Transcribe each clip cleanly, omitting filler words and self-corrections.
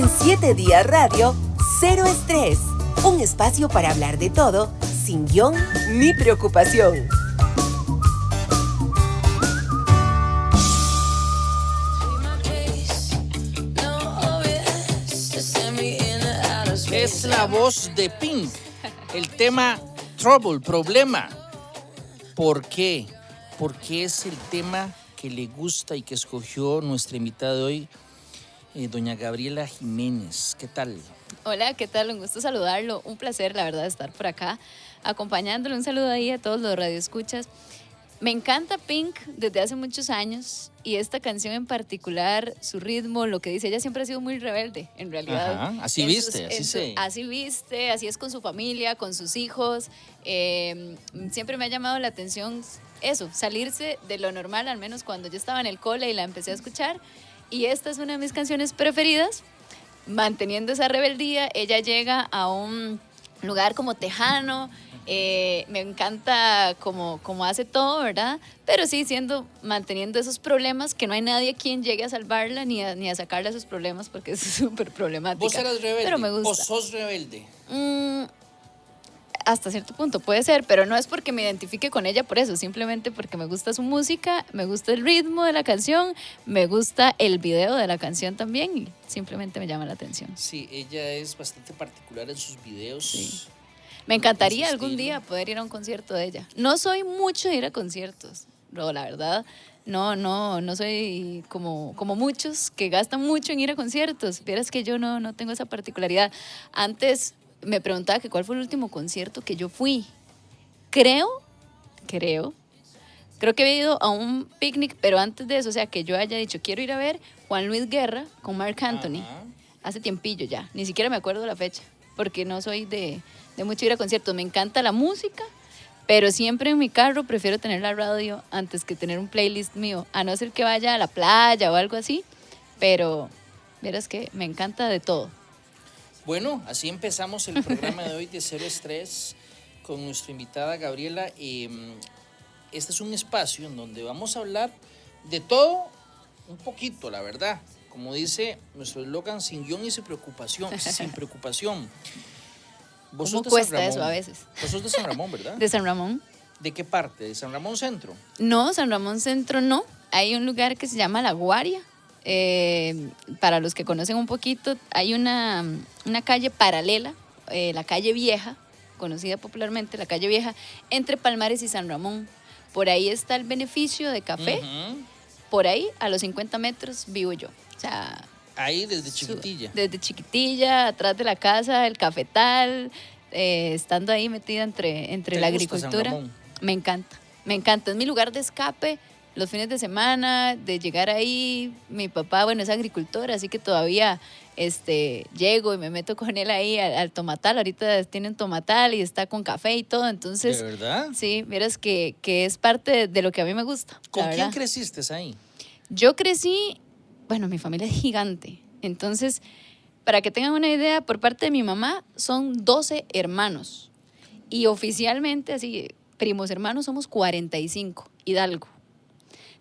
En 7 días radio, cero estrés. Un espacio para hablar de todo, sin guión ni preocupación. Es la voz de Pink. El tema Trouble, problema. ¿Por qué? Porque es el tema que le gusta y que escogió nuestra invitada de hoy, doña Gabriela Jiménez. ¿Qué tal? Hola, ¿qué tal? Un gusto saludarlo. Un placer, la verdad, estar por acá acompañándole. Un saludo ahí a todos los radioescuchas. Me encanta Pink desde hace muchos años y esta canción en particular, su ritmo, lo que dice, ella siempre ha sido muy rebelde, en realidad. Ajá, así viste, así viste, así es con su familia, con sus hijos. Siempre me ha llamado la atención eso, salirse de lo normal, al menos cuando yo estaba en el cole y la empecé a escuchar. Y esta es una de mis canciones preferidas, manteniendo esa rebeldía. Ella llega a un lugar como tejano, me encanta como hace todo, ¿verdad? Pero sí manteniendo esos problemas, que no hay nadie quien llegue a salvarla ni a sacarle esos problemas, porque es súper problemática. ¿Vos eras rebelde? Pero me gusta. ¿O sos rebelde? Hasta cierto punto puede ser, pero no es porque me identifique con ella por eso, simplemente porque me gusta su música, me gusta el ritmo de la canción, me gusta el video de la canción también y simplemente me llama la atención. Sí, ella es bastante particular en sus videos. Sí. Me encantaría algún día poder ir a un concierto de ella. No soy mucho de ir a conciertos, no, la verdad. No soy como muchos que gastan mucho en ir a conciertos. Vieras que yo no tengo esa particularidad. Antes me preguntaba que cuál fue el último concierto que yo fui. Creo que había ido a un picnic, pero antes de eso, o sea, que yo haya dicho, quiero ir a ver Juan Luis Guerra con Marc Anthony. Ajá. Hace tiempillo ya, ni siquiera me acuerdo la fecha, porque no soy de mucho ir a conciertos. Me encanta la música, pero siempre en mi carro prefiero tener la radio antes que tener un playlist mío, a no ser que vaya a la playa o algo así, pero verás que me encanta de todo. Bueno, así empezamos el programa de hoy de Cero Estrés con nuestra invitada Gabriela. Este es un espacio en donde vamos a hablar de todo un poquito, la verdad. Como dice nuestro eslogan, sin guión y sin preocupación. Sin preocupación. ¿Vos ¿Cómo sos de cuesta San Ramón? eso a veces? Vos sos de San Ramón, ¿verdad? ¿De San Ramón? ¿De qué parte? ¿De San Ramón Centro? No, San Ramón Centro no. Hay un lugar que se llama La Guaria. Para los que conocen un poquito, hay una calle paralela, la calle Vieja, conocida popularmente, la calle Vieja, entre Palmares y San Ramón. Por ahí está el beneficio de café. Uh-huh. Por ahí, a los 50 metros, vivo yo. O sea, ahí desde chiquitilla. Desde chiquitilla, atrás de la casa, el cafetal, estando ahí metida entre la agricultura. Me encanta. Es mi lugar de escape. Los fines de semana, de llegar ahí, mi papá, bueno, es agricultor, así que todavía llego y me meto con él ahí al tomatal. Ahorita tiene un tomatal y está con café y todo, entonces... ¿De verdad? Sí, verás que es parte de lo que a mí me gusta. ¿Con quién creciste ahí? Yo crecí, bueno, mi familia es gigante, entonces, para que tengan una idea, por parte de mi mamá son 12 hermanos y oficialmente, así, primos hermanos somos 45, Hidalgo.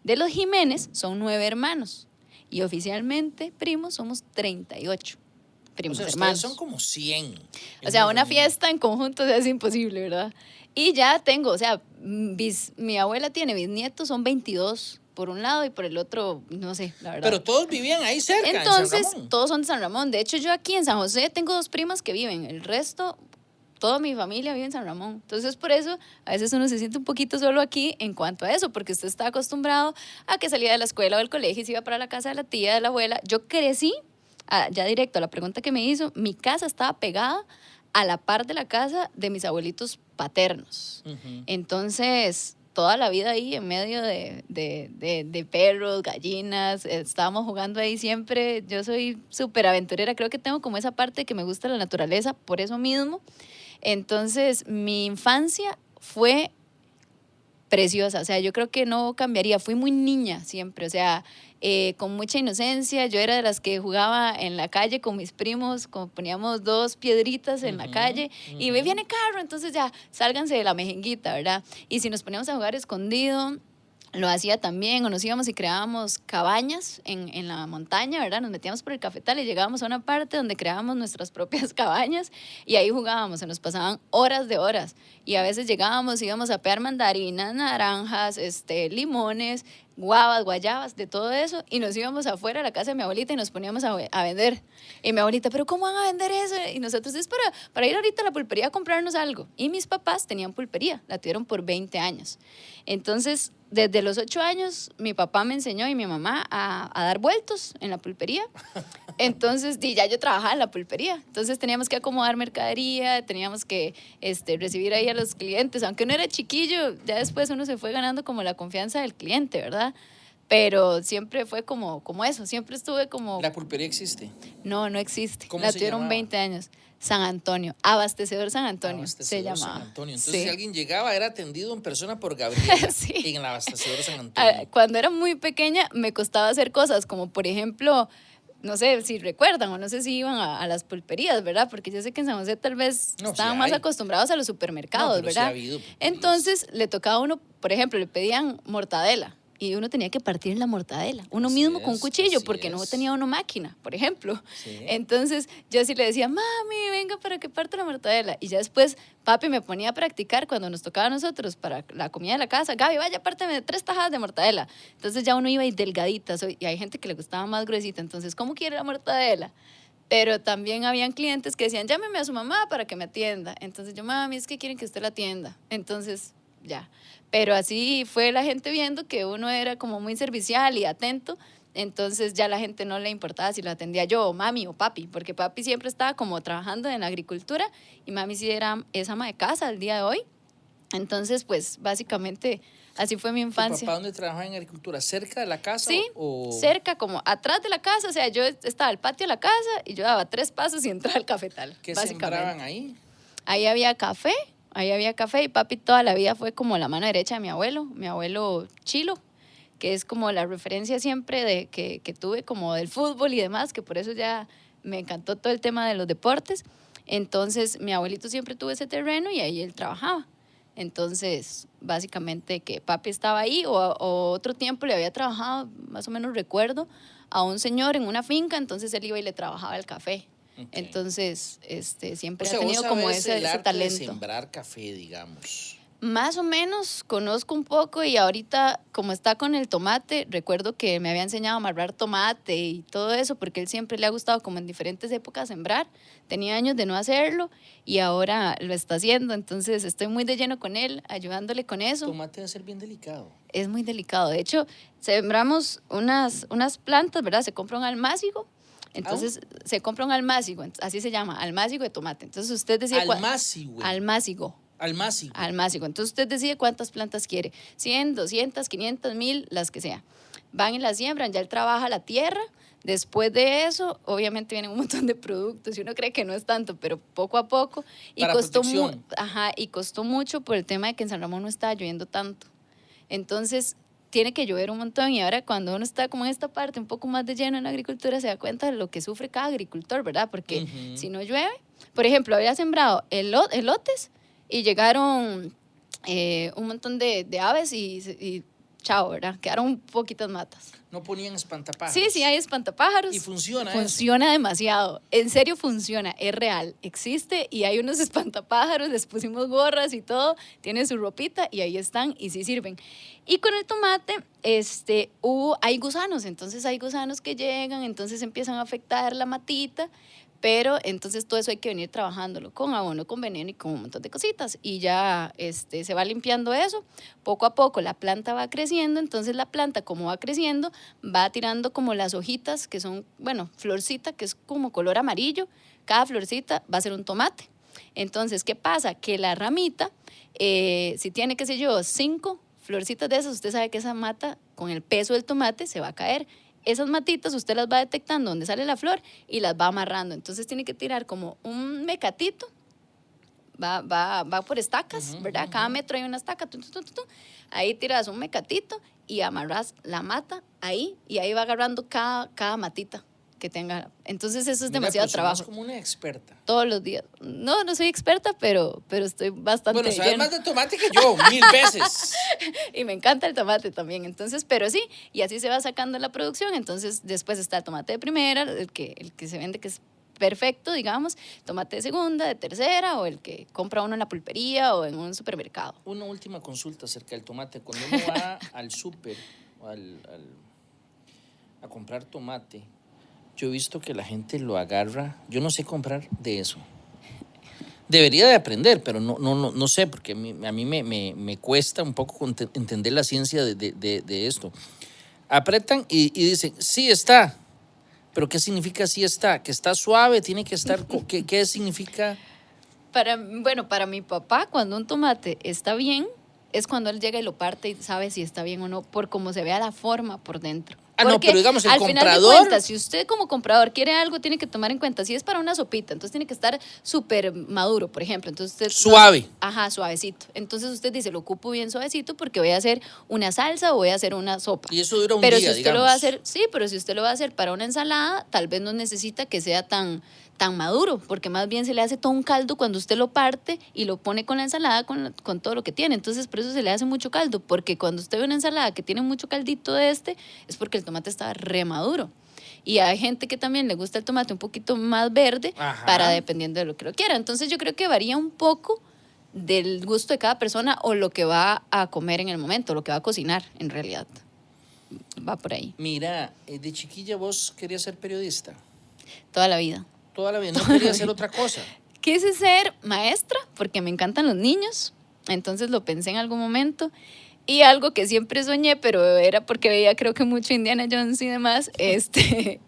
De los Jiménez son 9 hermanos y oficialmente primos somos 38 primos hermanos. Son como 100. O sea, una fiesta en conjunto es imposible, ¿verdad? Y ya tengo, o sea, mi abuela tiene bisnietos, son 22 por un lado y por el otro, no sé, la verdad. Pero todos vivían ahí cerca. Entonces, en San Ramón. Todos son de San Ramón. De hecho, yo aquí en San José tengo 2 primas que viven, el resto... Toda mi familia vive en San Ramón. Entonces, por eso, a veces uno se siente un poquito solo aquí en cuanto a eso, porque usted está acostumbrado a que salía de la escuela o del colegio y se iba para la casa de la tía, de la abuela. Yo crecí, ya directo a la pregunta que me hizo, mi casa estaba pegada a la par de la casa de mis abuelitos paternos. Uh-huh. Entonces, toda la vida ahí en medio de perros, gallinas, estábamos jugando ahí siempre. Yo soy súper aventurera, creo que tengo como esa parte que me gusta la naturaleza, por eso mismo. Entonces, mi infancia fue preciosa, o sea, yo creo que no cambiaría, fui muy niña siempre, o sea, con mucha inocencia. Yo era de las que jugaba en la calle con mis primos, como poníamos 2 piedritas en la calle y me viene carro, entonces ya, sálganse de la mejenguita, ¿verdad? Y si nos poníamos a jugar escondido, lo hacía también, o nos íbamos y creábamos cabañas en la montaña, ¿verdad? Nos metíamos por el cafetal y llegábamos a una parte donde creábamos nuestras propias cabañas y ahí jugábamos, se nos pasaban horas de horas y a veces llegábamos, íbamos a pear mandarinas, naranjas, limones, guavas, guayabas, de todo eso, y nos íbamos afuera a la casa de mi abuelita y nos poníamos a vender. Y mi abuelita, ¿pero cómo van a vender eso? Y nosotros, es para ir ahorita a la pulpería a comprarnos algo. Y mis papás tenían pulpería, la tuvieron por 20 años. Entonces, desde los 8 años, mi papá me enseñó y mi mamá a dar vueltos en la pulpería. Entonces, ya yo trabajaba en la pulpería. Entonces, teníamos que acomodar mercadería, teníamos que recibir ahí a los clientes. Aunque uno era chiquillo, ya después uno se fue ganando como la confianza del cliente, ¿verdad? Pero siempre fue como eso, siempre estuve como... ¿La pulpería existe? No existe. ¿Cómo la se tuvieron llamaba? 20 años. San Antonio, Abastecedor San Antonio, Abastecedor se llamaba. San Antonio. Entonces, Sí. si alguien llegaba, era atendido en persona por Gabriela Sí. en el Abastecedor San Antonio. Cuando era muy pequeña me costaba hacer cosas como, por ejemplo, no sé si recuerdan o no sé si iban a las pulperías, ¿verdad? Porque yo sé que en San José tal vez No, estaban sí más hay. acostumbrados a los supermercados, No, pero sí ¿verdad? ha habido pulperías. Entonces le tocaba a uno, por ejemplo, le pedían mortadela y uno tenía que partir la mortadela, uno Así mismo con un es, cuchillo, así porque no es. tenía uno máquina, por ejemplo. Sí. Entonces yo sí le decía, mami, venga para que parta la mortadela. Y ya después papi me ponía a practicar cuando nos tocaba a nosotros para la comida de la casa. Gaby, vaya, párteme 3 tajadas de mortadela. Entonces ya uno iba y delgadita, y hay gente que le gustaba más gruesita. Entonces, ¿cómo quiere la mortadela? Pero también habían clientes que decían, llámeme a su mamá para que me atienda. Entonces yo, mami, es que quieren que usted la atienda. Entonces, ya. Pero así fue la gente viendo que uno era como muy servicial y atento. Entonces ya la gente no le importaba si lo atendía yo o mami o papi, porque papi siempre estaba como trabajando en la agricultura y mami sí es ama de casa al día de hoy. Entonces, pues básicamente así fue mi ¿Tu infancia. papá dónde trabajaba en agricultura? ¿Cerca de la casa? Sí, o... cerca, como atrás de la casa. O sea, yo estaba al patio de la casa y yo daba 3 pasos y entraba al cafetal. ¿Qué básicamente. sembraban ahí? Ahí había café y papi toda la vida fue como la mano derecha de mi abuelo Chilo, que es como la referencia siempre de que tuve como del fútbol y demás, que por eso ya me encantó todo el tema de los deportes. Entonces mi abuelito siempre tuvo ese terreno y ahí él trabajaba. Entonces, básicamente que papi estaba ahí o otro tiempo le había trabajado, más o menos recuerdo, a un señor en una finca, entonces él iba y le trabajaba el café. Okay. Entonces, siempre O sea, ha tenido vos como sabés ese el arte talento. de sembrar café, digamos. Más o menos conozco un poco y ahorita como está con el tomate, recuerdo que me había enseñado a amarrar tomate y todo eso porque él siempre le ha gustado como en diferentes épocas sembrar. Tenía años de no hacerlo y ahora lo está haciendo, entonces estoy muy de lleno con él, ayudándole con eso. Tomate debe ser bien delicado. Es muy delicado. De hecho, sembramos unas plantas, ¿verdad? Se compra un almácigo. Entonces, se compra un almácigo, así se llama, almácigo de tomate. Entonces, usted decide... Almácigo. Almácigo. Almácigo. Almácigo. Entonces usted decide cuántas plantas quiere, 100, 200, 500, 1000, las que sea. Van y las siembran, ya él trabaja la tierra. Después de eso, obviamente vienen un montón de productos y uno cree que no es tanto, pero poco a poco. Y Para protección. y costó mucho por el tema de que en San Ramón no estaba lloviendo tanto. Entonces, tiene que llover un montón y ahora cuando uno está como en esta parte un poco más de lleno en la agricultura se da cuenta de lo que sufre cada agricultor, ¿verdad? Porque si no llueve, por ejemplo, había sembrado elotes y llegaron un montón de aves y chao, ¿verdad? Quedaron poquitas matas. No ponían espantapájaros. Sí, hay espantapájaros. Y funciona Funciona demasiado. En serio funciona, es real, existe y hay unos espantapájaros, les pusimos gorras y todo, tienen su ropita y ahí están y sí sirven. Y con el tomate, hay gusanos, entonces hay gusanos que llegan, entonces empiezan a afectar la matita. Pero entonces todo eso hay que venir trabajándolo con abono, con veneno y con un montón de cositas. Y ya se va limpiando eso. Poco a poco la planta va creciendo. Entonces la planta, como va creciendo, va tirando como las hojitas que son, bueno, florcita, que es como color amarillo. Cada florcita va a ser un tomate. Entonces, ¿qué pasa? Que la ramita, si tiene, qué sé yo, 5 florcitas de esas, usted sabe que esa mata, con el peso del tomate, se va a caer. Esas matitas usted las va detectando donde sale la flor y las va amarrando. Entonces tiene que tirar como un mecatito, va por estacas, ¿verdad? Cada metro hay una estaca, ahí tiras un mecatito y amarras la mata ahí y ahí va agarrando cada matita. que tenga. Entonces eso es Mira, demasiado pues, trabajo. sos como una experta. Todos los días. No, no soy experta, pero estoy bastante Bueno, sabes llena. más de tomate que yo, 1000 veces. Y me encanta el tomate también. Entonces, pero sí, y así se va sacando la producción. Entonces, después está el tomate de primera, el que se vende que es perfecto, digamos, tomate de segunda, de tercera, o el que compra uno en la pulpería o en un supermercado. Una última consulta acerca del tomate. Cuando uno va al súper o a comprar tomate, yo he visto que la gente lo agarra. Yo no sé comprar de eso. Debería de aprender, pero no sé, porque a mí me cuesta un poco entender la ciencia de esto. Apretan y dicen, sí está. ¿Pero qué significa sí está? ¿Que está suave? ¿Tiene que estar? ¿Qué significa? Bueno, para mi papá, cuando un tomate está bien, es cuando él llega y lo parte y sabe si está bien o no, por cómo se vea la forma por dentro. Ah, no, Porque pero digamos, el al final de comprador... cuentas, si usted como comprador quiere algo, tiene que tomar en cuenta, si es para una sopita, entonces tiene que estar súper maduro, por ejemplo. Entonces usted, Suave. Ajá, suavecito. Entonces usted dice, lo ocupo bien suavecito porque voy a hacer una salsa o voy a hacer una sopa. Y eso dura un pero día, si usted digamos. lo va a hacer, sí, pero si usted lo va a hacer para una ensalada, tal vez no necesita que sea tan maduro, porque más bien se le hace todo un caldo cuando usted lo parte y lo pone con la ensalada, con todo lo que tiene. Entonces, por eso se le hace mucho caldo, porque cuando usted ve una ensalada que tiene mucho caldito es porque el tomate está re maduro. Y hay gente que también le gusta el tomate un poquito más verde, Ajá. para dependiendo de lo que lo quiera. Entonces, yo creo que varía un poco del gusto de cada persona o lo que va a comer en el momento, lo que va a cocinar en realidad. Va por ahí. Mira, de chiquilla vos querías ser periodista. Toda la vida. Toda la vida. No querías hacer otra cosa. Quise ser maestra porque me encantan los niños, entonces lo pensé en algún momento. Y algo que siempre soñé, pero era porque veía creo que mucho Indiana Jones y demás,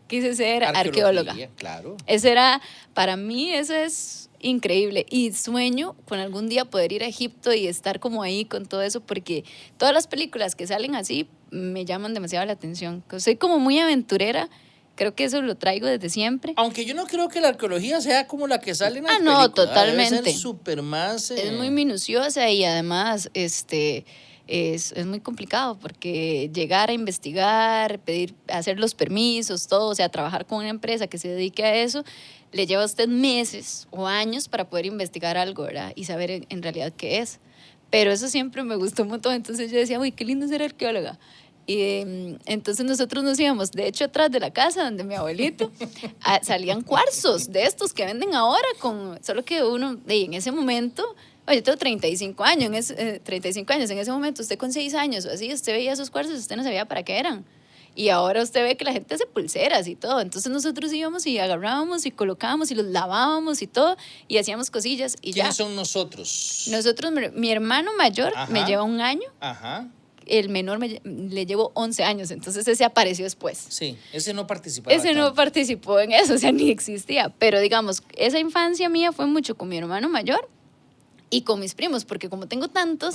quise ser arqueóloga. Claro. Eso era, para mí eso es increíble. Y sueño con algún día poder ir a Egipto y estar como ahí con todo eso, porque todas las películas que salen así me llaman demasiado la atención. Soy como muy aventurera. Creo que eso lo traigo desde siempre. Aunque yo no creo que la arqueología sea como la que sale en las no, películas. totalmente. Debe ser súper más... Es muy minuciosa y además es muy complicado porque llegar a investigar, hacer los permisos, todo, o sea, trabajar con una empresa que se dedique a eso, le lleva a usted meses o años para poder investigar algo, ¿verdad? Y saber en realidad qué es. Pero eso siempre me gustó un montón, entonces yo decía, uy, qué lindo ser arqueóloga. Y entonces nosotros nos íbamos, de hecho, atrás de la casa donde mi abuelito, salían cuarzos de estos que venden ahora, solo que uno, en ese momento, oye, yo tengo 35 años, 35 años, en ese momento usted con 6 años o así, usted veía esos cuarzos, usted no sabía para qué eran. Y ahora usted ve que la gente hace pulseras y todo. Entonces nosotros íbamos y agarrábamos y colocábamos y los lavábamos y todo y hacíamos cosillas y ya. ¿Quiénes son nosotros? Nosotros, mi hermano mayor me lleva 1 año. Ajá. El menor le llevo 11 años, entonces ese apareció después. Sí, ese no participaba. No participó en eso, o sea, ni existía. Pero digamos, esa infancia mía fue mucho con mi hermano mayor y con mis primos, porque como tengo tantos,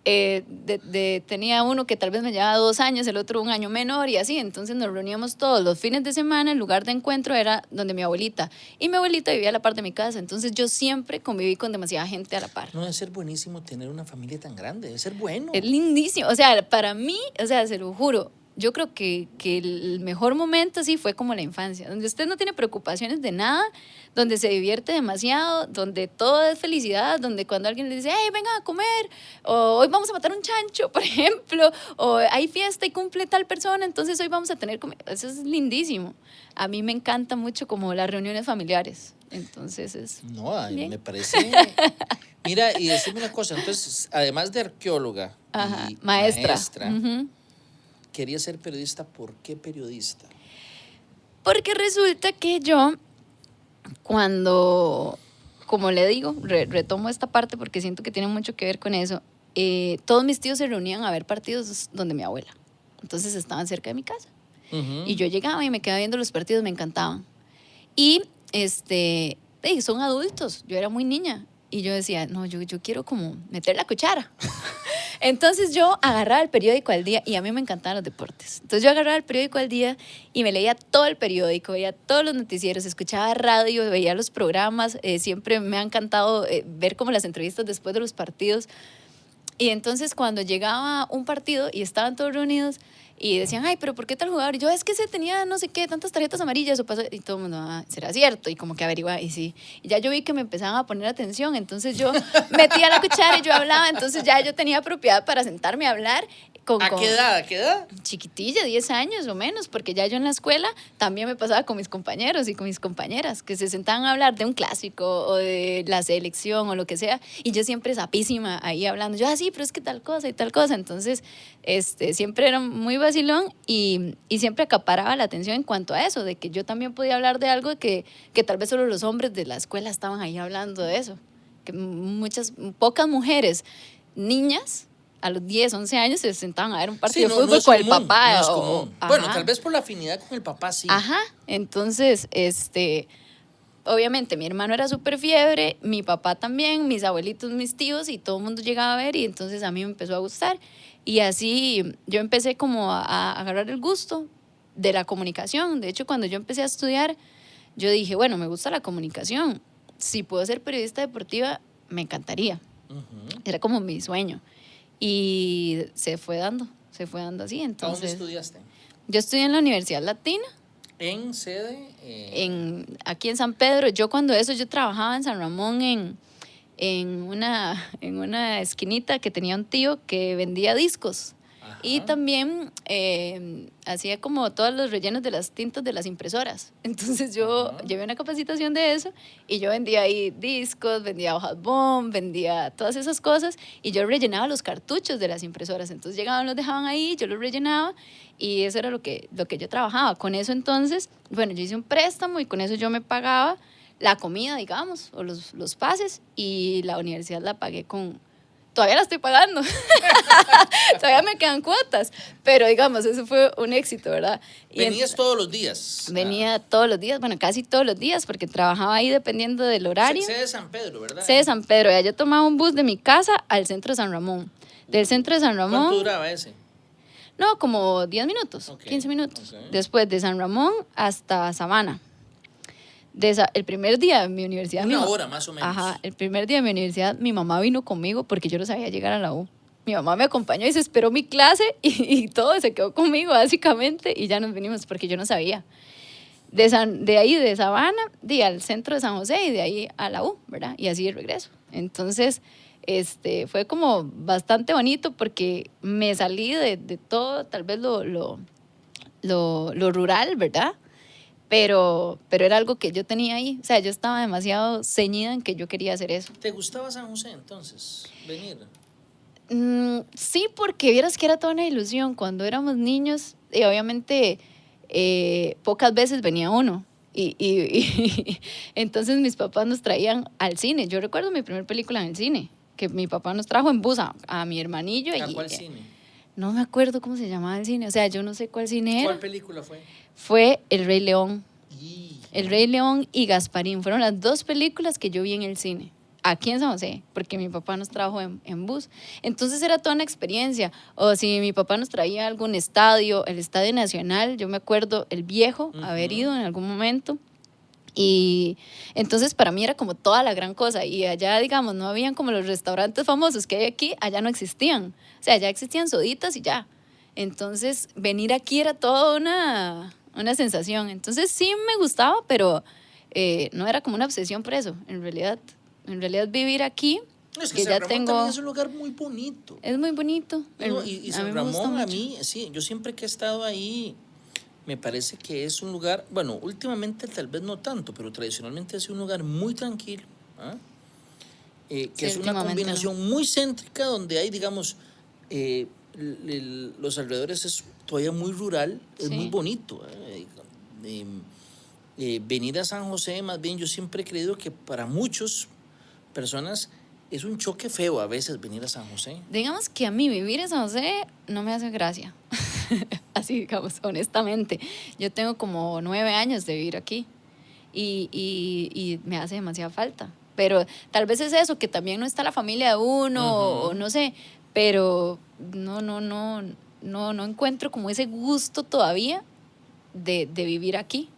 tenía uno que tal vez me llevaba 2 años, el otro 1 año menor y así, entonces nos reuníamos todos los fines de semana, el lugar de encuentro era donde mi abuelita, y mi abuelita vivía a la par de mi casa, entonces yo siempre conviví con demasiada gente a la par. No debe ser buenísimo tener una familia tan grande, debe ser bueno. Es lindísimo, o sea, para mí, o sea, se lo juro, yo creo que el mejor momento así fue como la infancia, donde usted no tiene preocupaciones de nada, donde se divierte demasiado, donde todo es felicidad, donde cuando alguien le dice, hey, vengan a comer, o hoy vamos a matar un chancho, por ejemplo, o hay fiesta y cumple tal persona, entonces hoy vamos a tener comida. Eso es lindísimo. A mí me encanta mucho como las reuniones familiares, entonces es... No, me parece... Mira, y decime una cosa, entonces, además de arqueóloga y maestra, quería ser periodista. ¿Por qué periodista? Porque resulta que yo, cuando, como le digo, retomo esta parte porque siento que tiene mucho que ver con eso, todos mis tíos se reunían a ver partidos donde mi abuela. Entonces estaban cerca de mi casa. Y yo llegaba y me quedaba viendo los partidos, me encantaban. Y son adultos, yo era muy niña. Y yo decía, no, yo quiero como meter la cuchara. Entonces yo agarraba el periódico al día y a mí me encantaban los deportes. Entonces yo agarraba el periódico al día y me leía todo el periódico, veía todos los noticieros, escuchaba radio, veía los programas. Siempre me ha encantado ver como las entrevistas después de los partidos. Y entonces cuando llegaba un partido y estaban todos reunidos, y decían, ay, pero ¿por qué tal jugador? Y yo, es que se tenía no sé qué, tantas tarjetas amarillas, o pasó, y todo el mundo, ¿será cierto? Y como que averiguaba, y sí. Y ya yo vi que me empezaban a poner atención, entonces yo metía la cuchara y yo hablaba, entonces ya yo tenía propiedad para sentarme a hablar. ¿A qué edad? ¿A qué edad? Chiquitilla, 10 años o menos, porque ya yo en la escuela también me pasaba con mis compañeros y con mis compañeras, que se sentaban a hablar de un clásico o de la selección o lo que sea, y yo siempre sapísima ahí hablando, yo, sí, pero es que tal cosa y tal cosa, entonces siempre era muy vacilón y siempre acaparaba la atención en cuanto a eso, de que yo también podía hablar de algo que tal vez solo los hombres de la escuela estaban ahí hablando de eso, que pocas mujeres, niñas, a los 10, 11 años se sentaban a ver un partido de fútbol con el papá. No es común. Bueno, tal vez por la afinidad con el papá, sí. Ajá, entonces, obviamente mi hermano era súper fiebre, mi papá también, mis abuelitos, mis tíos, y todo el mundo llegaba a ver, y entonces a mí me empezó a gustar. Y así yo empecé como a agarrar el gusto de la comunicación. De hecho, cuando yo empecé a estudiar, yo dije, bueno, me gusta la comunicación. Si puedo ser periodista deportiva, me encantaría. Era como mi sueño. Y se fue dando así. Entonces, ¿a dónde estudiaste? Yo estudié en la Universidad Latina. ¿En sede? Aquí en San Pedro. Yo trabajaba en San Ramón en una esquinita que tenía un tío que vendía discos. Ajá. Y también hacía como todos los rellenos de las tintas de las impresoras. Entonces yo llevé una capacitación de eso y yo vendía ahí discos, vendía hojas bond, vendía todas esas cosas, y yo rellenaba los cartuchos de las impresoras. Entonces llegaban, los dejaban ahí, yo los rellenaba, y eso era lo que yo trabajaba. Con eso entonces, bueno, yo hice un préstamo y con eso yo me pagaba la comida, digamos, o los pases, y la universidad la pagué todavía la estoy pagando, todavía me quedan cuotas, pero digamos, eso fue un éxito, ¿verdad? ¿Venías todos los días? Venía todos los días, bueno, casi todos los días, porque trabajaba ahí dependiendo del horario. Sede de San Pedro, ¿verdad? Sede de San Pedro, ya yo tomaba un bus de mi casa al centro de San Ramón. Del centro de San Ramón... ¿Cuánto duraba ese? No, como 10 minutos, 15 minutos. Después de San Ramón hasta Sabana. El primer día de mi universidad... Una hora más o menos. Ajá, el primer día de mi universidad mi mamá vino conmigo porque yo no sabía llegar a la U. Mi mamá me acompañó y se esperó mi clase y todo, se quedó conmigo básicamente, y ya nos vinimos porque yo no sabía. De ahí, de Sabana, al centro de San José, y de ahí a la U, ¿verdad? Y así el regreso. Entonces, fue como bastante bonito porque me salí de todo, tal vez lo rural, ¿verdad? Pero era algo que yo tenía ahí. O sea, yo estaba demasiado ceñida en que yo quería hacer eso. ¿Te gustaba San José entonces, venir? Sí, porque vieras que era toda una ilusión. Cuando éramos niños, y obviamente pocas veces venía uno. Y entonces mis papás nos traían al cine. Yo recuerdo mi primera película en el cine, que mi papá nos trajo en bus a mi hermanillo. ¿A cuál cine? No me acuerdo cómo se llamaba el cine. O sea, yo no sé cuál cine era. ¿Cuál película fue? Fue El Rey León. El Rey León y Gasparín fueron las dos películas que yo vi en el cine, aquí en San José, porque mi papá nos trajo en bus. Entonces era toda una experiencia. O si mi papá nos traía a algún estadio, el Estadio Nacional, yo me acuerdo el viejo, haber ido en algún momento. Y entonces para mí era como toda la gran cosa. Y allá, digamos, no habían como los restaurantes famosos que hay aquí, allá no existían. O sea, allá existían soditas y ya. Entonces venir aquí era toda una sensación. Entonces sí me gustaba, pero no era como una obsesión por eso. En realidad vivir aquí, es que San Ramón también es un lugar muy bonito. Es muy bonito. Y San Ramón, a mí, sí, yo siempre que he estado ahí, me parece que es un lugar, bueno, últimamente tal vez no tanto, pero tradicionalmente ha sido un lugar muy tranquilo, que sí, es una combinación muy céntrica, donde hay, digamos, los alrededores es todavía muy rural, es sí, muy bonito. Venir a San José, más bien, yo siempre he creído que para muchas personas es un choque feo a veces venir a San José. Digamos que a mí vivir en San José no me hace gracia. Así, digamos, honestamente. Yo tengo como 9 años de vivir aquí y me hace demasiada falta. Pero tal vez es eso, que también no está la familia de uno, o no sé, pero no encuentro como ese gusto todavía de vivir aquí.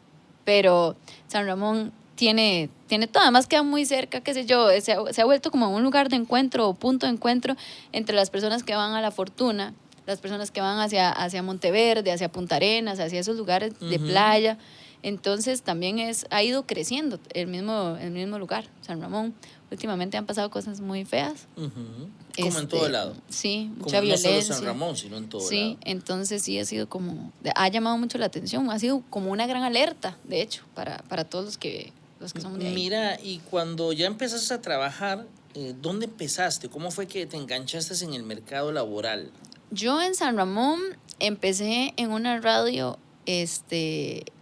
Pero San Ramón tiene todo, además queda muy cerca, qué sé yo, se ha vuelto como un lugar de encuentro o punto de encuentro entre las personas que van a La Fortuna, las personas que van hacia Monteverde, hacia Punta Arenas, hacia esos lugares de playa. Entonces también ha ido creciendo el mismo lugar, San Ramón. Últimamente han pasado cosas muy feas. Como en todo lado. Sí, mucha como violencia. No solo San Ramón, sino en todo lado. Sí, entonces sí ha sido ha llamado mucho la atención, ha sido como una gran alerta, de hecho, para todos los que somos de ahí. Mira, y cuando ya empezaste a trabajar, ¿dónde empezaste? ¿Cómo fue que te enganchaste en el mercado laboral? Yo en San Ramón empecé en una radio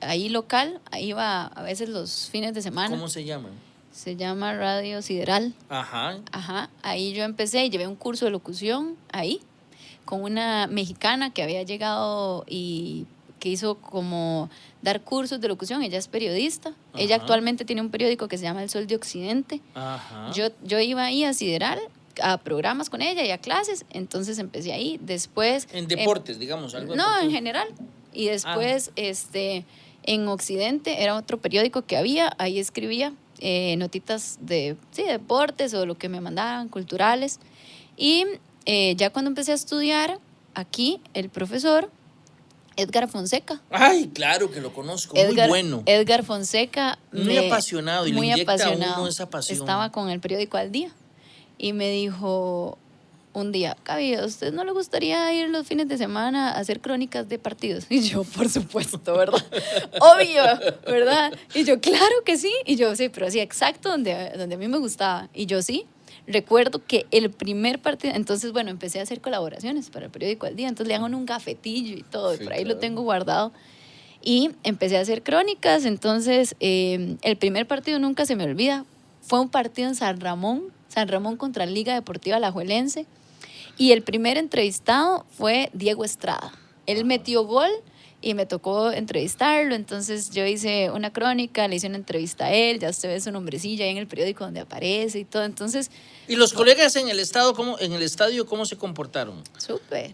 ahí local, ahí iba a veces los fines de semana. ¿Cómo se llama? Se llama Radio Sideral. Ajá. Ahí yo empecé y llevé un curso de locución ahí con una mexicana que había llegado y que hizo como dar cursos de locución. Ella es periodista. Ajá. Ella actualmente tiene un periódico que se llama El Sol de Occidente. Ajá. Yo iba ahí a Sideral a programas con ella y a clases, entonces empecé ahí. Después en deportes, digamos, algo no, deportivo. en general. Y después en Occidente era otro periódico que había, ahí escribía notitas de deportes o lo que me mandaban, culturales. Y ya cuando empecé a estudiar aquí, el profesor Edgar Fonseca. Ay, claro que lo conozco, muy bueno. Edgar Fonseca. Muy apasionado y muy le inyecta apasionado. a uno esa pasión. Estaba con el periódico Al Día y me dijo un día, Gaby, ¿a usted no le gustaría ir los fines de semana a hacer crónicas de partidos? Y yo, por supuesto, ¿verdad? Obvio, ¿verdad? Y yo, claro que sí. Y yo, sí, pero así, exacto donde a mí me gustaba. Y yo, sí. Recuerdo que el primer partido, entonces, bueno, empecé a hacer colaboraciones para el periódico Al Día, entonces le hago un cafetillo y todo, sí, y por ahí claro. Lo tengo guardado. Y empecé a hacer crónicas, entonces el primer partido nunca se me olvida, fue un partido en San Ramón contra Liga Deportiva Alajuelense, y el primer entrevistado fue Diego Estrada. Él metió gol y me tocó entrevistarlo, entonces yo hice una crónica, le hice una entrevista a él, ya usted ve su nombrecilla ahí en el periódico donde aparece y todo, entonces... ¿Y los colegas en el estadio cómo se comportaron? Súper.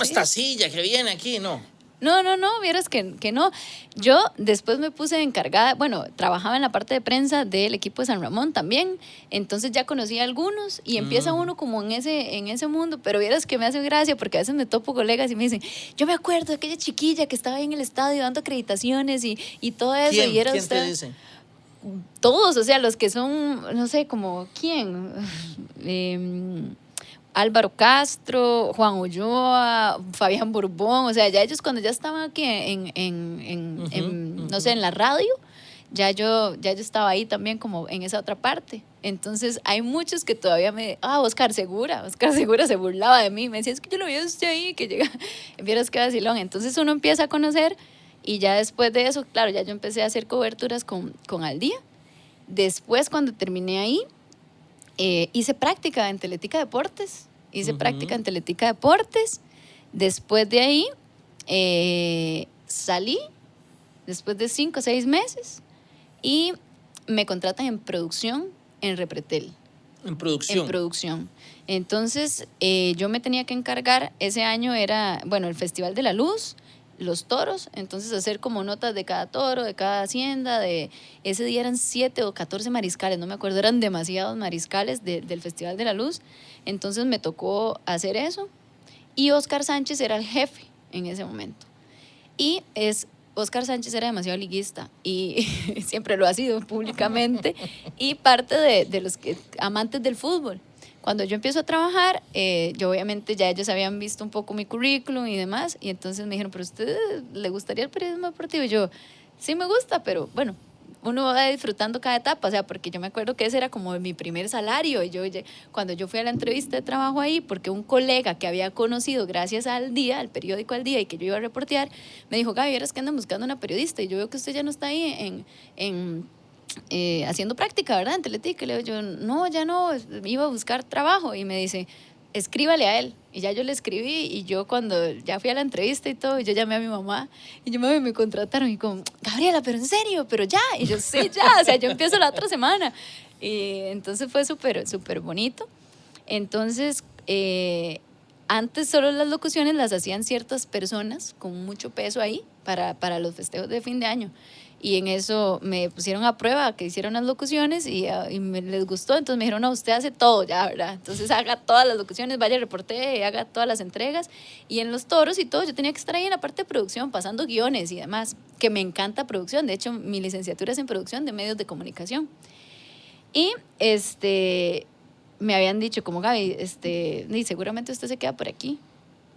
Esta silla que viene aquí, ¿no? No, vieras que no. Yo después me puse encargada, bueno, trabajaba en la parte de prensa del equipo de San Ramón también, entonces ya conocí a algunos y empieza uno como en ese mundo, pero vieras que me hace gracia porque a veces me topo colegas y me dicen, yo me acuerdo de aquella chiquilla que estaba ahí en el estadio dando acreditaciones y todo eso. ¿Quién? Y era ¿Quién usted, te dice? Todos, o sea, los que son, no sé, como, ¿quién? Álvaro Castro, Juan Ulloa, Fabián Borbón, o sea, ya ellos cuando ya estaban aquí no sé, en la radio, ya yo estaba ahí también como en esa otra parte. Entonces hay muchos que todavía Oscar Segura se burlaba de mí, me decía, es que yo lo vi a usted ahí, que llega, vieras que vacilón. Entonces uno empieza a conocer y ya después de eso, claro, ya yo empecé a hacer coberturas con Al Día. Después cuando terminé ahí, hice práctica en Teletica Deportes. Después de ahí salí, después de 5 o 6 meses, y me contratan en producción en Repretel. ¿En producción? En producción. Entonces, yo me tenía que encargar, ese año era, bueno, el Festival de la Luz, los toros, entonces hacer como notas de cada toro, de cada hacienda, ese día eran 7 o 14 mariscales, no me acuerdo, eran demasiados mariscales del Festival de la Luz, entonces me tocó hacer eso, y Oscar Sánchez era el jefe en ese momento, y Oscar Sánchez era demasiado liguista, y siempre lo ha sido públicamente, y parte de los amantes del fútbol. Cuando yo empiezo a trabajar, yo obviamente ya ellos habían visto un poco mi currículum y demás, y entonces me dijeron, ¿pero a usted le gustaría el periodismo deportivo? Y yo, sí me gusta, pero bueno, uno va disfrutando cada etapa, o sea, porque yo me acuerdo que ese era como mi primer salario, y cuando yo fui a la entrevista de trabajo ahí, porque un colega que había conocido gracias al Día, al periódico Al Día, y que yo iba a reportear, me dijo, Gaby, ¿eres que andan buscando una periodista? Y yo veo que usted ya no está ahí haciendo práctica, ¿verdad? En Teletica. Y le digo yo, no, ya no, iba a buscar trabajo. Y me dice, escríbale a él. Y ya yo le escribí, y yo cuando ya fui a la entrevista y todo, yo llamé a mi mamá, y yo me contrataron, y como, Gabriela, pero en serio, pero ya. Y yo, sí, ya, o sea, yo empiezo la otra semana. Y entonces fue súper bonito. Entonces, antes solo las locuciones las hacían ciertas personas con mucho peso ahí para los festejos de fin de año. Y en eso me pusieron a prueba que hicieron las locuciones y les gustó. Entonces me dijeron, no, usted hace todo ya, ¿verdad? Entonces haga todas las locuciones, vaya, reporte, haga todas las entregas. Y en los toros y todo, yo tenía que estar ahí en la parte de producción, pasando guiones y demás, que me encanta producción. De hecho, mi licenciatura es en producción de medios de comunicación. Y me habían dicho, como Gaby, seguramente usted se queda por aquí.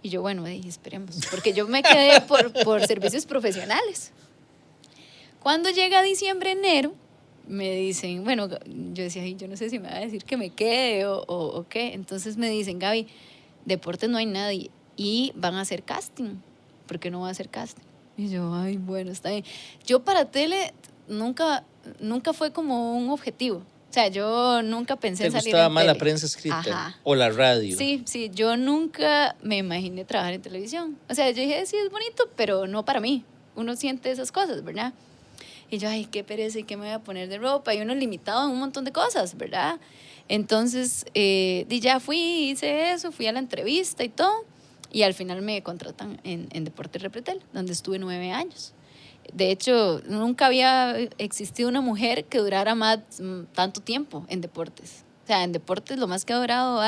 Y yo, bueno, esperemos, porque yo me quedé por servicios profesionales. Cuando llega diciembre, enero, me dicen, bueno, yo decía, yo no sé si me va a decir que me quede o qué. Entonces me dicen, Gaby, deportes no hay nadie y van a hacer casting. ¿Por qué no va a hacer casting? Y yo, ay, bueno, está bien. Yo para tele nunca fue como un objetivo. O sea, yo nunca pensé en salir en tele. ¿Te gustaba más la prensa escrita? Ajá. ¿O la radio? Sí, yo nunca me imaginé trabajar en televisión. O sea, yo dije, sí, es bonito, pero no para mí. Uno siente esas cosas, ¿verdad? Y yo, ay, qué pereza, ¿y qué me voy a poner de ropa? Y uno limitado en un montón de cosas, ¿verdad? Entonces, ya hice eso, fui a la entrevista y todo. Y al final me contratan en Deportes Repretel, donde estuve 9 años. De hecho, nunca había existido una mujer que durara tanto tiempo en deportes. O sea, en deportes lo más que ha durado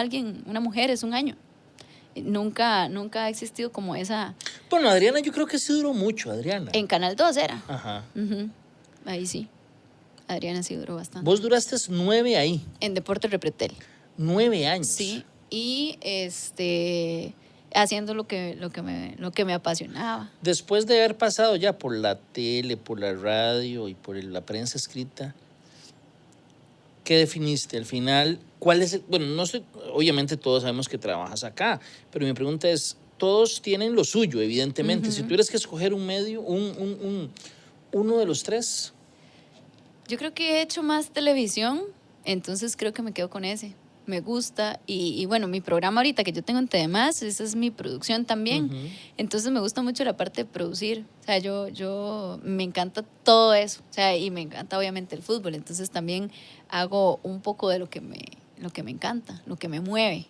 una mujer, es 1 año. Nunca ha existido como esa... Bueno, Adriana, yo creo que sí duró mucho, Adriana. En Canal 2 era. Ajá. Uh-huh. Ahí sí. Adriana sí duró bastante. Vos duraste 9 ahí. En Deportes Repretel. 9 años. Sí. Y haciendo lo que me apasionaba. Después de haber pasado ya por la tele, por la radio y por la prensa escrita, ¿qué definiste al final? ¿Cuál es bueno, no sé, obviamente todos sabemos que trabajas acá, pero mi pregunta es, todos tienen lo suyo, evidentemente. Uh-huh. Si tuvieras que escoger un medio, uno de los 3. Yo creo que he hecho más televisión, entonces creo que me quedo con ese. Me gusta y bueno, mi programa ahorita que yo tengo en TDMás, esa es mi producción también. Uh-huh. Entonces me gusta mucho la parte de producir. O sea, yo me encanta todo eso. O sea, y me encanta obviamente el fútbol. Entonces también hago un poco de lo que me encanta, lo que me mueve.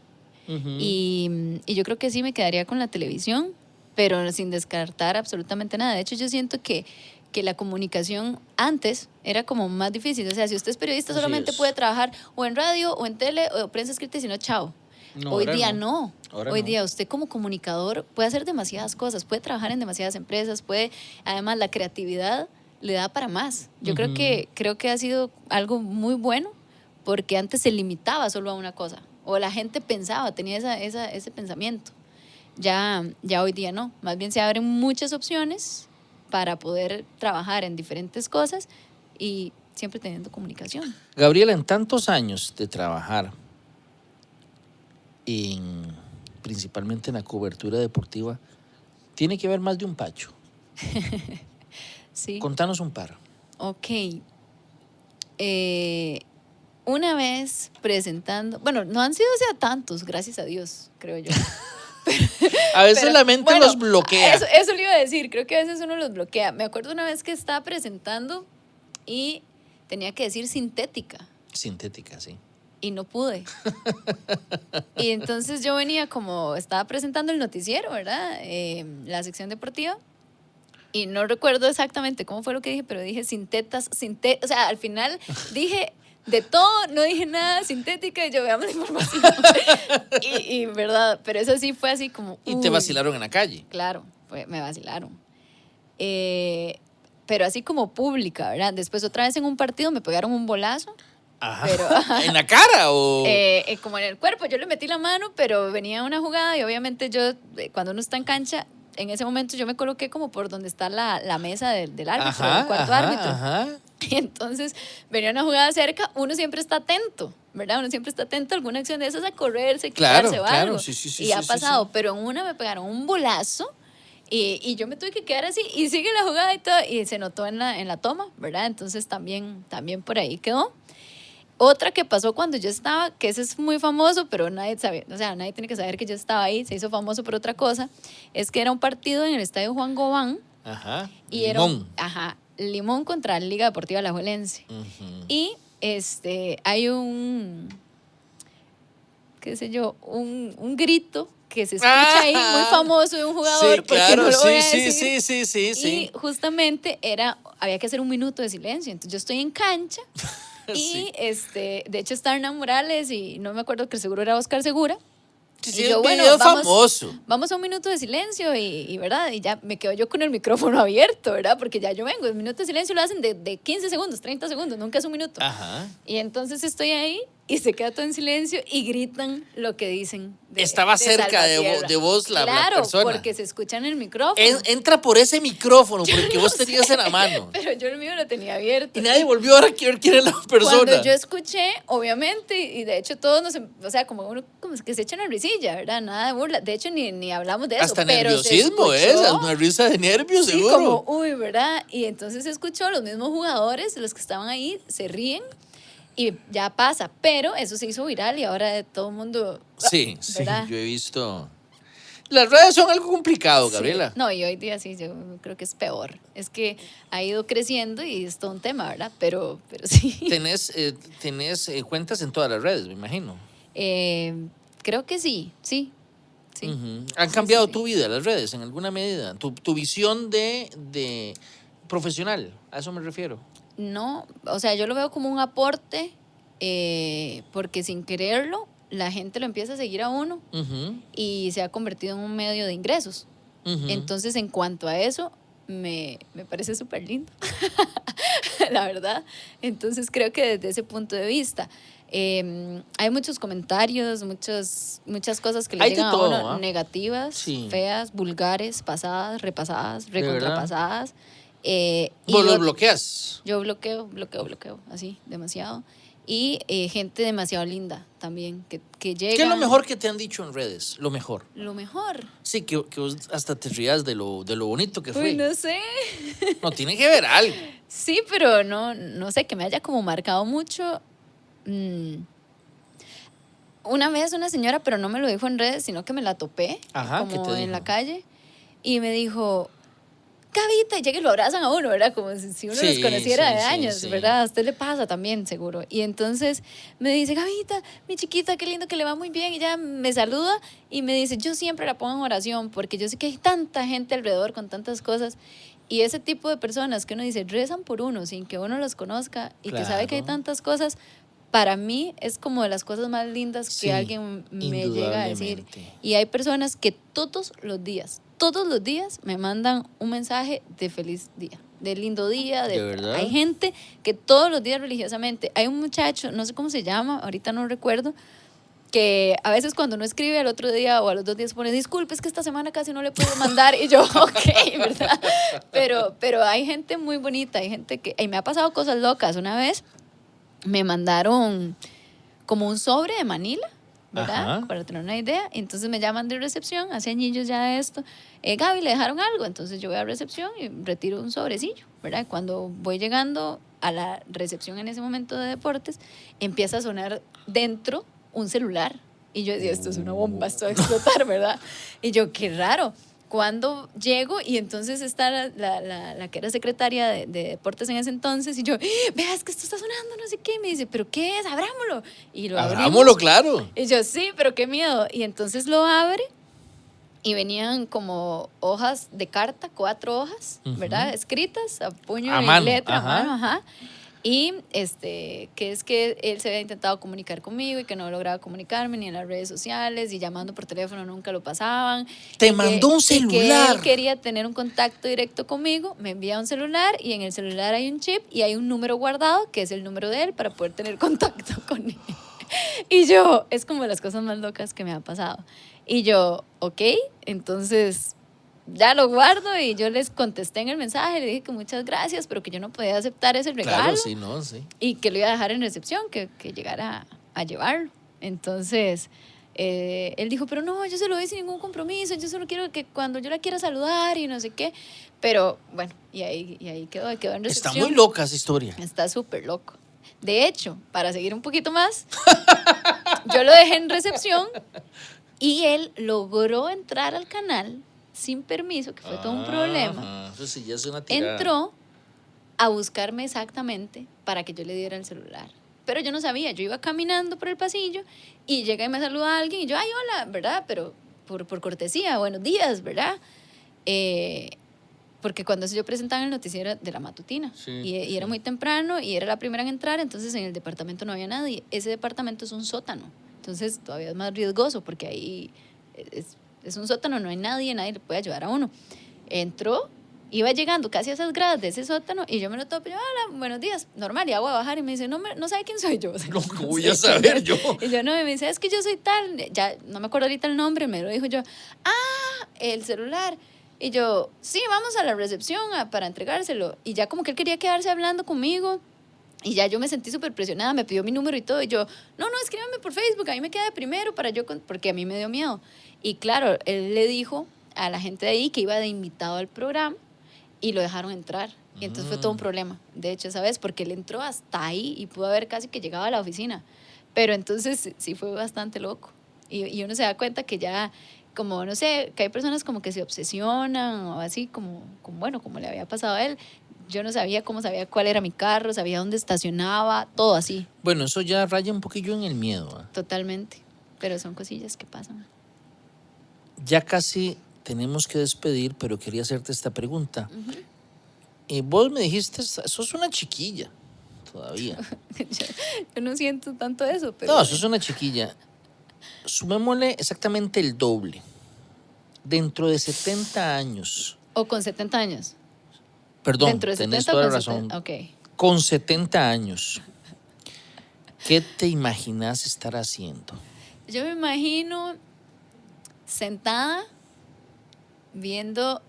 Uh-huh. Y yo creo que sí me quedaría con la televisión, pero sin descartar absolutamente nada. De hecho, yo siento que la comunicación antes era como más difícil. O sea, si usted es periodista, solamente puede trabajar o en radio o en tele o prensa escrita, y si no, chao. No, hoy día no. Hoy día usted como comunicador puede hacer demasiadas cosas, puede trabajar en demasiadas empresas, además la creatividad le da para más. Yo uh-huh. creo que ha sido algo muy bueno, porque antes se limitaba solo a una cosa, o la gente pensaba, tenía ese pensamiento. Ya hoy día no, más bien se abren muchas opciones para poder trabajar en diferentes cosas y siempre teniendo comunicación. Gabriela, en tantos años de trabajar, principalmente en la cobertura deportiva, tiene que haber más de un Pacho. Sí. Contanos un par. Ok. Una vez presentando, bueno, no han sido tantos, gracias a Dios, creo yo. A veces la mente los bloquea. Eso le iba a decir, creo que a veces uno los bloquea. Me acuerdo una vez que estaba presentando y tenía que decir sintética. Sintética, sí. Y no pude. Y entonces yo estaba presentando el noticiero, ¿verdad? La sección deportiva. Y no recuerdo exactamente cómo fue lo que dije, pero dije o sea, al final dije... De todo, no dije nada, sintética, y yo veamos la información. y verdad, pero eso sí fue así como... ¿Y te vacilaron en la calle? Claro, me vacilaron. Pero así como pública, ¿verdad? Después otra vez en un partido me pegaron un bolazo. Ajá. Pero, ¿en la cara o...? Como en el cuerpo, yo le metí la mano, pero venía una jugada y obviamente yo, cuando uno está en cancha, en ese momento yo me coloqué como por donde está la mesa del árbitro, ajá, del cuarto árbitro. Ajá. Y entonces venía una jugada cerca, uno siempre está atento, ¿verdad? Uno siempre está atento a alguna acción de esas, a correrse, quitarse o algo. Sí, y ha pasado, pero en una me pegaron un bolazo y yo me tuve que quedar así y sigue la jugada y todo, y se notó en la toma, ¿verdad? Entonces también por ahí quedó. Otra que pasó cuando yo estaba, que ese es muy famoso, pero nadie sabe, o sea, nadie tiene que saber que yo estaba ahí, se hizo famoso por otra cosa, es que era un partido en el Estadio Juan Gobán. Ajá. Y Limón. Limón contra la Liga Deportiva Alajuelense. Uh-huh. Y hay un grito que se escucha ahí, muy famoso de un jugador, Sí, claro, porque no lo voy a sí, decir. sí. Y justamente había que hacer un minuto de silencio. Entonces yo estoy en cancha y de hecho está Hernán Morales y no me acuerdo que seguro era Oscar Segura. Sí, Y yo, un bueno, video famoso. vamos a un minuto de silencio y ¿verdad? Y ya me quedo yo con el micrófono abierto, ¿verdad? Porque ya yo vengo, el minuto de silencio lo hacen de 15 segundos, 30 segundos, nunca es un minuto. Ajá. Y entonces estoy ahí y se queda todo en silencio y gritan lo que dicen. Estaba cerca Salvatierra. de vos la persona. Claro, porque se escucha en el micrófono. Entra por ese micrófono, porque vos tenías en la mano. Pero yo el mío lo tenía abierto. Y nadie volvió a ver quién es la persona. Cuando yo escuché, obviamente, y de hecho todos o sea, como uno como que se echa una risilla, ¿verdad? Nada de burla. De hecho, ni hablamos de eso. Hasta pero nerviosismo, una risa de nervios, sí, seguro. como, uy, ¿verdad? Y entonces se escuchó, los mismos jugadores, los que estaban ahí, se ríen y ya pasa. Pero eso se hizo viral y ahora todo el mundo... Sí, ¿verdad? sí, yo he visto... Las redes son algo complicado, Gabriela. Sí. No, y hoy día sí, yo creo que es peor. Es que ha ido creciendo y es todo un tema, ¿verdad? Pero sí. Tenés cuentas en todas las redes, me imagino. Creo que sí. Uh-huh. ¿Han cambiado Sí. tu vida las redes en alguna medida? Tu visión de profesional, a eso me refiero. No, o sea, yo lo veo como un aporte porque sin quererlo la gente lo empieza a seguir a uno Uh-huh. y se ha convertido en un medio de ingresos. Uh-huh. Entonces, en cuanto a eso, me parece súper lindo, la verdad. Entonces, creo que desde ese punto de vista, hay muchos comentarios, muchas cosas que le Hay de llegan a todo, uno ¿ah? negativas, Sí. feas, vulgares, pasadas, repasadas, ¿De verdad? recontrapasadas. ¿Vos los bloqueas? Yo bloqueo, así, demasiado. Y gente demasiado linda también, que llega. ¿Qué es lo mejor que te han dicho en redes? Lo mejor. Lo mejor. Sí, que vos hasta te rías de lo bonito que fue. Uy, no sé. No, tiene que ver algo. Sí, pero no sé, que me haya como marcado mucho. Una vez una señora, pero no me lo dijo en redes, sino que me la topé, Ajá, ¿qué como te dijo? en la calle, y me dijo, Gavita, y llega y lo abrazan a uno, ¿verdad? Como si uno Sí, los conociera sí, de sí, años, sí. ¿verdad? A usted le pasa también, seguro. Y entonces me dice, Gavita, mi chiquita, qué lindo que le va muy bien. Y ella me saluda y me dice, yo siempre la pongo en oración porque yo sé que hay tanta gente alrededor con tantas cosas. Y ese tipo de personas que uno dice, rezan por uno sin que uno los conozca y que sabe que hay Claro. tantas cosas, para mí es como de las cosas más lindas que Sí, alguien me llega a decir. indudablemente. Y hay personas que todos los días me mandan un mensaje de feliz día, de lindo día. ¿De verdad? Hay gente que todos los días religiosamente, hay un muchacho, no sé cómo se llama, ahorita no recuerdo, que a veces cuando uno escribe al otro día o a los 2 días pone, disculpe, es que esta semana casi no le puedo mandar. Y yo, ok, ¿verdad? Pero hay gente muy bonita, hay gente que... Y me ha pasado cosas locas. Una vez me mandaron como un sobre de Manila, ¿verdad? Ajá. Para tener una idea. Y entonces me llaman de recepción, hace añillos ya de esto. Gaby, ¿le dejaron algo? Entonces yo voy a recepción y retiro un sobrecillo, ¿verdad? Cuando voy llegando a la recepción en ese momento de deportes, empieza a sonar dentro un celular. Y yo decía, esto es una bomba, esto va a explotar, ¿verdad? Y yo, qué raro. Cuando llego y entonces está la que era secretaria de deportes en ese entonces y yo, vea, es que esto está sonando, no sé qué. Y me dice, ¿pero qué es? Abrámoslo. Y lo abrimos. Abrámoslo, claro. Y yo, sí, pero qué miedo. Y entonces lo abre y venían como hojas de carta, 4 hojas, ¿verdad? Escritas a puño A y mano, letra, ajá. a mano, ajá. Y que es que él se había intentado comunicar conmigo y que no lograba comunicarme ni en las redes sociales y llamando por teléfono nunca lo pasaban. Te Y que- mandó un y que celular. él quería tener un contacto directo conmigo, me envía un celular y en el celular hay un chip y hay un número guardado que es el número de él para poder tener contacto con él. Y yo, es como de las cosas más locas que me ha pasado. Y yo, ok, entonces ya lo guardo y yo les contesté en el mensaje, le dije que muchas gracias, pero que yo no podía aceptar ese regalo Claro, sí, no, sí. y que lo iba a dejar en recepción, que llegara a llevarlo. Entonces, él dijo, pero no, yo se lo doy sin ningún compromiso, yo solo quiero que cuando yo la quiera saludar y no sé qué. Pero bueno, y ahí quedó en recepción. Está muy loca esa historia. Está súper loco. De hecho, para seguir un poquito más, yo lo dejé en recepción y él logró entrar al canal sin permiso, que fue todo un problema. Ajá, eso sí, ya es una tirada. Entró a buscarme exactamente para que yo le diera el celular. Pero yo no sabía, yo iba caminando por el pasillo y llega y me saluda alguien y yo, ay, hola, ¿verdad? Pero por cortesía, buenos días, ¿verdad? Porque cuando yo presentaba en el noticiero de la matutina, Sí, y era muy temprano y era la primera en entrar, entonces en el departamento no había nadie. Ese departamento es un sótano, entonces todavía es más riesgoso porque ahí es un sótano, no hay nadie le puede ayudar a uno. Entró, iba llegando casi a esas gradas de ese sótano y yo me lo topo, yo, hola, buenos días, normal, y hago a bajar y me dice, no sabe quién soy yo. O sea, No, ¿cómo voy sé a saber yo? Y yo no, y me dice, es que yo soy tal, ya no me acuerdo ahorita el nombre, me lo dijo yo, el celular. Y yo, sí, vamos a la recepción para entregárselo. Y ya como que él quería quedarse hablando conmigo. Y ya yo me sentí súper presionada, me pidió mi número y todo. Y yo, no, escríbame por Facebook, a mí me queda de primero porque a mí me dio miedo. Y claro, él le dijo a la gente de ahí que iba de invitado al programa y lo dejaron entrar. Y entonces fue todo un problema, de hecho, ¿sabes? Porque él entró hasta ahí y pudo haber casi que llegado a la oficina. Pero entonces sí fue bastante loco. Y uno se da cuenta que ya, como, no sé, que hay personas como que se obsesionan o así, como le había pasado a él. Yo no sabía cuál era mi carro, sabía dónde estacionaba, todo así. Bueno, eso ya raya un poquillo en el miedo. ¿Eh? Totalmente. Pero son cosillas que pasan. Ya casi tenemos que despedir, pero quería hacerte esta pregunta. Vos me dijiste, sos una chiquilla todavía. yo no siento tanto eso, pero... No, sos una chiquilla. Sumémosle exactamente el doble. Dentro de 70 años. O con 70 años. Perdón, Dentro de 70 tenés toda la con razón. 70, ok. Con 70 años, ¿qué te imaginas estar haciendo? Yo me imagino sentada viendo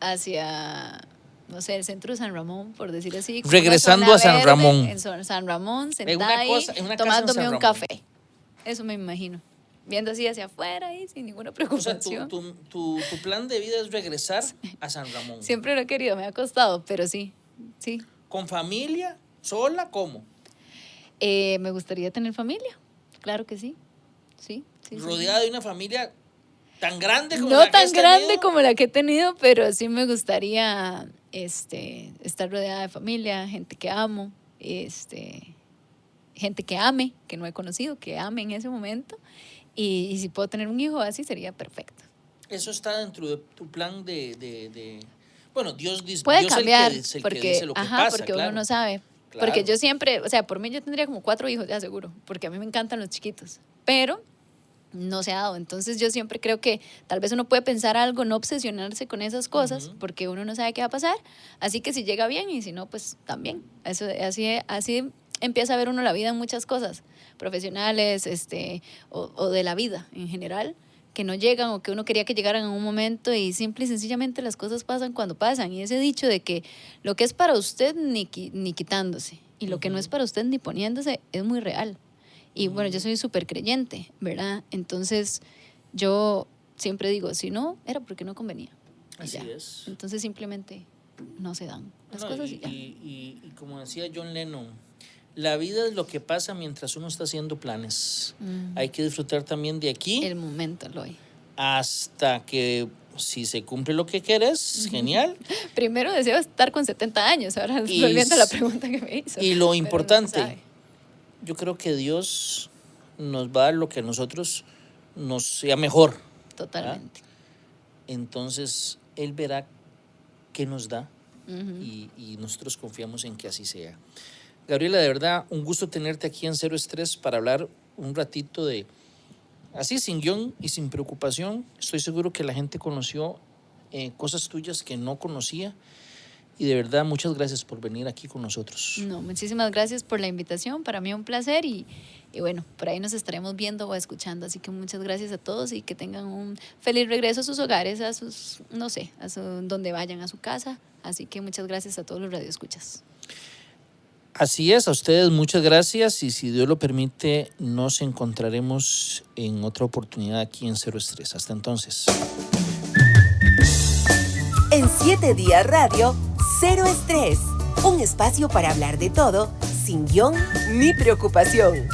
hacia, no sé, el centro de San Ramón, por decir así. Regresando a San Ramón. En San Ramón, sentada una ahí, casa en tomándome San un Ramón. café. Eso me imagino. Viendo así hacia afuera ahí, sin ninguna O sea, preocupación. tu plan de vida es regresar a San Ramón. Siempre lo he querido, me ha costado, pero sí. ¿Con familia? ¿Sola? ¿Cómo? Me gustaría tener familia, claro que sí. Sí. Rodeada de una familia tan grande como No la que tan has grande tenido. como la que he tenido, pero sí me gustaría estar rodeada de familia, gente que amo, gente que ame, que no he conocido, que ame en ese momento. Y si puedo tener un hijo así, sería perfecto. Eso está dentro de tu plan de... Bueno, Dios dice... Puede Dios cambiar, es el que porque, dice lo que pasa, porque claro. uno no sabe. Claro. Porque yo siempre, o sea, por mí yo tendría como 4 hijos, ya seguro, porque a mí me encantan los chiquitos. Pero no se ha dado. Entonces yo siempre creo que tal vez uno puede pensar algo, no obsesionarse con esas cosas, porque uno no sabe qué va a pasar. Así que si llega bien y si no, pues también. Así empieza a ver uno la vida en muchas cosas, profesionales, o de la vida en general, que no llegan o que uno quería que llegaran en un momento y simple y sencillamente las cosas pasan cuando pasan. Y ese dicho de que lo que es para usted ni quitándose y lo que no es para usted ni poniéndose es muy real. Y bueno, yo soy súper creyente, ¿verdad? Entonces yo siempre digo, si no, era porque no convenía. Y Así ya. es. Entonces simplemente no se dan las No, cosas y ya. y como decía John Lennon, la vida es lo que pasa mientras uno está haciendo planes. Hay que disfrutar también de aquí El momento, Eloy. hasta que si se cumple lo que quieres, genial. Primero deseo estar con 70 años, ahora Y volviendo a la pregunta que me hizo. Y lo Pero no se importante, sabe. yo creo que Dios nos va a dar lo que a nosotros nos sea mejor. Totalmente. Entonces, Él verá qué nos da y nosotros confiamos en que así sea. Gabriela, de verdad, un gusto tenerte aquí en Cero Estrés para hablar un ratito de, así sin guión y sin preocupación. Estoy seguro que la gente conoció cosas tuyas que no conocía. Y de verdad, muchas gracias por venir aquí con nosotros. No, muchísimas gracias por la invitación. Para mí un placer y bueno, por ahí nos estaremos viendo o escuchando. Así que muchas gracias a todos y que tengan un feliz regreso a sus hogares, a sus, no sé, donde vayan, a su casa. Así que muchas gracias a todos los radioescuchas. Así es, a ustedes muchas gracias y si Dios lo permite, nos encontraremos en otra oportunidad aquí en Cero Estrés. Hasta entonces. En 7 días radio, Cero Estrés. Un espacio para hablar de todo, sin guión ni preocupación.